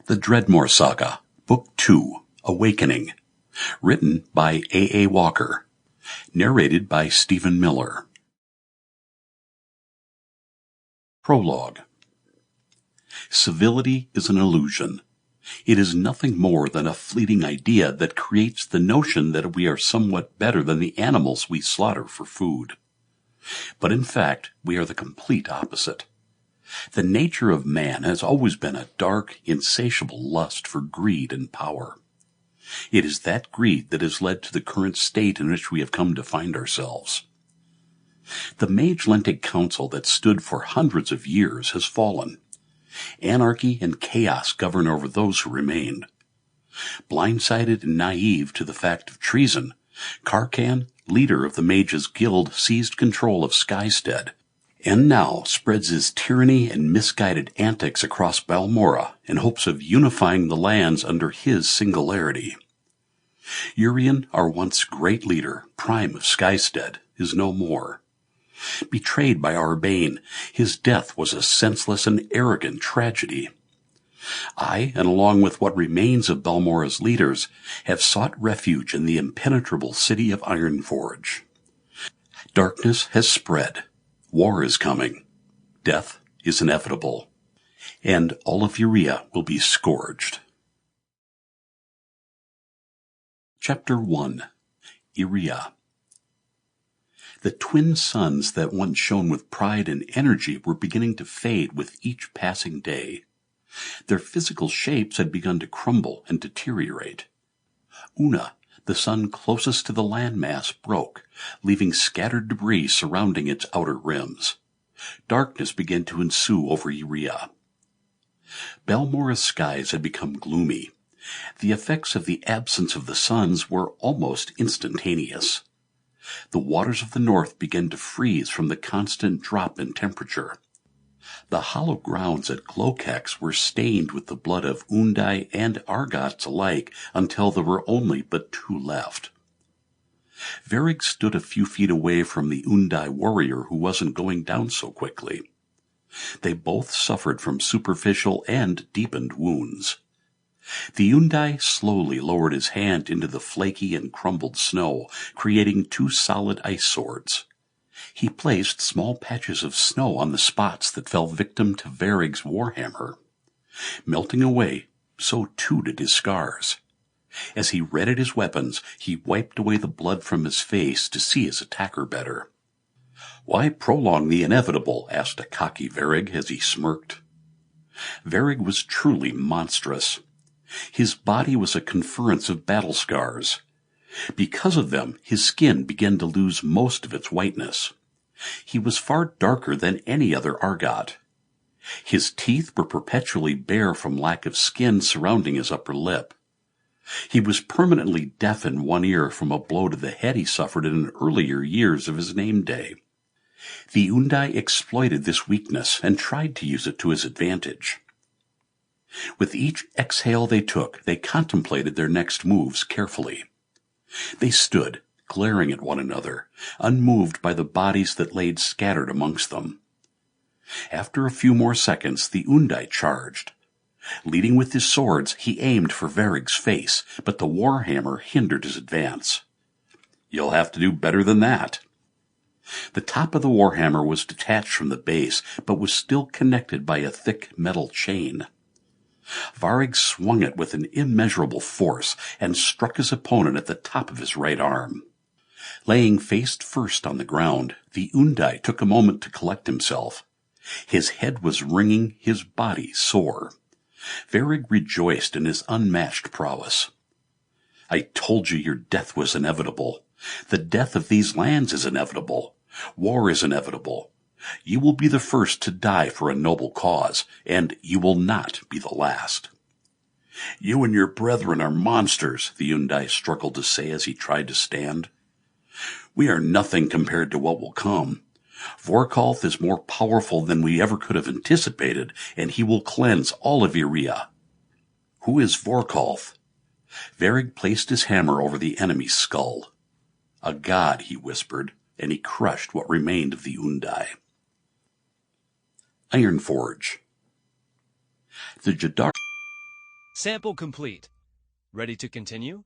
The Dreadmore Saga, Book 2, Awakening, written by A. Walker, narrated by Stephen Miller. Prologue. Civility is an illusion. It is nothing more than a fleeting idea that creates the notion that we are somewhat better than the animals we slaughter for food. But in fact, we are the complete opposite. The nature of man has always been a dark, insatiable lust for greed and power. It is that greed that has led to the current state in which we have come to find ourselves. The Magelentic Council that stood for hundreds of years has fallen. Anarchy and chaos govern over those who remained. Blindsided and naive to the fact of treason, Karcan, leader of the Mages Guild, seized control of Skystead, and now spreads his tyranny and misguided antics across Balmora in hopes of unifying the lands under his singularity. Eerea, our once great leader, prime of Skystead, is no more. Betrayed by our bane, his death was a senseless and arrogant tragedy. I, and along with what remains of Balmora's leaders, have sought refuge in the impenetrable city of Ironforge. Darkness has spread. War is coming. Death is inevitable. And all of Eerea will be scourged. Chapter 1. Eerea. The twin suns that once shone with pride and energy were beginning to fade with each passing day. Their physical shapes had begun to crumble and deteriorate. Una, the sun closest to the landmass, broke, leaving scattered debris surrounding its outer rims. Darkness began to ensue over Eerea. Balmora's skies had become gloomy. The effects of the absence of the suns were almost instantaneous. The waters of the north began to freeze from the constant drop in temperature. The hollow grounds at Glokex were stained with the blood of Undai and Argots alike until there were only but two left. Verig stood a few feet away from the Undai warrior who wasn't going down so quickly. They both suffered from superficial and deepened wounds. The Undai slowly lowered his hand into the flaky and crumbled snow, creating two solid ice swords. He placed small patches of snow on the spots that fell victim to Verig's warhammer. Melting away, so too did his scars. As he readied his weapons, he wiped away the blood from his face to see his attacker better. "Why prolong the inevitable?" asked a cocky Verig as he smirked. Verig was truly monstrous. His body was a conference of battle scars. Because of them, his skin began to lose most of its whiteness. He was far darker than any other Argot. His teeth were perpetually bare from lack of skin surrounding his upper lip. He was permanently deaf in one ear from a blow to the head he suffered in earlier years of his name day. The Undai exploited this weakness and tried to use it to his advantage. With each exhale they took, they contemplated their next moves carefully. They stood, glaring at one another, unmoved by the bodies that laid scattered amongst them. After a few more seconds, the Undai charged. Leading with his swords, he aimed for Verig's face, but the warhammer hindered his advance. "You'll have to do better than that." The top of the warhammer was detached from the base, but was still connected by a thick metal chain. Verig swung it with an immeasurable force and struck his opponent at the top of his right arm. Laying face first on the ground, the Undai took a moment to collect himself. His head was ringing, his body sore. Verig rejoiced in his unmatched prowess. "I told you your death was inevitable. The death of these lands is inevitable. War is inevitable. You will be the first to die for a noble cause, and you will not be the last." "You and your brethren are monsters," the Undai struggled to say as he tried to stand. "We are nothing compared to what will come. Vorkalth is more powerful than we ever could have anticipated, and he will cleanse all of Eerea." "Who is Vorkalth?" Verig placed his hammer over the enemy's skull. "A god," he whispered, and he crushed what remained of the Undai. Ironforge. The Jadar Sample complete. Ready to continue?